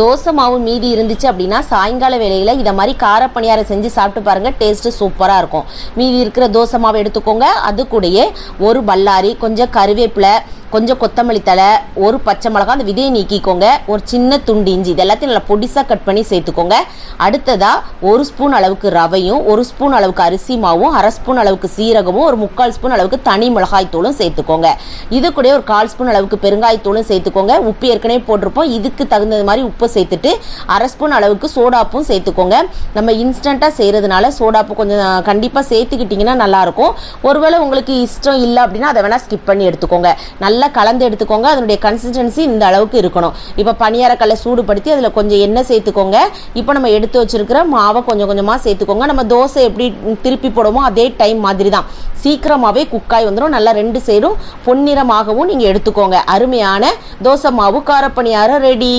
தோசை மாவு மீதி இருந்துச்சு அப்படின்னா சாயங்கால வேளையில் இதை மாதிரி கார பணியாரம் செஞ்சு சாப்பிட்டு பாருங்கள், டேஸ்ட்டு சூப்பராக இருக்கும். மீதி இருக்கிற தோசை மாவு எடுத்துக்கோங்க. அது கூடயே ஒரு பல்லாரி, கொஞ்சம் கருவேப்பிலை, கொஞ்சம் கொத்தமல்லி தழை, ஒரு பச்சை மிளகாய், அந்த விதையை நீக்கிக்கோங்க. ஒரு சின்ன துண்டு இஞ்சி, இது எல்லாத்தையும் நல்லா பொடிசாக கட் பண்ணி சேர்த்துக்கோங்க. அடுத்ததாக ஒரு ஸ்பூன் அளவுக்கு ரவையும், ஒரு ஸ்பூன் அளவுக்கு அரிசி மாவும், அரை ஸ்பூன் அளவுக்கு சீரகமும், ஒரு 3/4 ஸ்பூன் அளவுக்கு தனி மிளகாய் தூளும் சேர்த்துக்கோங்க. இது கூட ஒரு 1/4 ஸ்பூன் அளவுக்கு பெருங்காயத்தூளும் சேர்த்துக்கோங்க. உப்பு ஏற்கனவே போட்டிருப்போம், இதுக்கு தகுந்தது மாதிரி உப்பு சேர்த்துட்டு அரை ஸ்பூன் அளவுக்கு சோடாப்பும் சேர்த்துக்கோங்க. நம்ம இன்ஸ்டண்ட்டாக செய்கிறதுனால சோடாப்பு கொஞ்சம் கண்டிப்பாக சேர்த்துக்கிட்டிங்கன்னா நல்லாயிருக்கும். ஒருவேளை உங்களுக்கு இஷ்டம் இல்லை அப்படின்னா அதை வேணால் ஸ்கிப் பண்ணி எடுத்துக்கோங்க. நல்லா கலந்து எடுத்துக்கோங்க. அதனுடைய கன்சிஸ்டன்சி இந்த அளவுக்கு இருக்கணும். இப்போ பணியாரக்கல்லை சூடுபடுத்தி அதில் கொஞ்சம் எண்ணெய் சேர்த்துக்கோங்க. இப்போ நம்ம எடுத்து வச்சிருக்கிற மாவை கொஞ்சம் கொஞ்சமாக சேர்த்துக்கோங்க. நம்ம தோசை எப்படி திருப்பி போடுவோமோ அதே டைம் மாதிரி தான், சீக்கிரமாகவே குக்காய் வந்துடும். நல்லா 2 சைடும் பொன்னிறமாகவும் நீங்கள் எடுத்துக்கோங்க. அருமையான தோசை மாவு காரப்பணியாரம் ரெடி.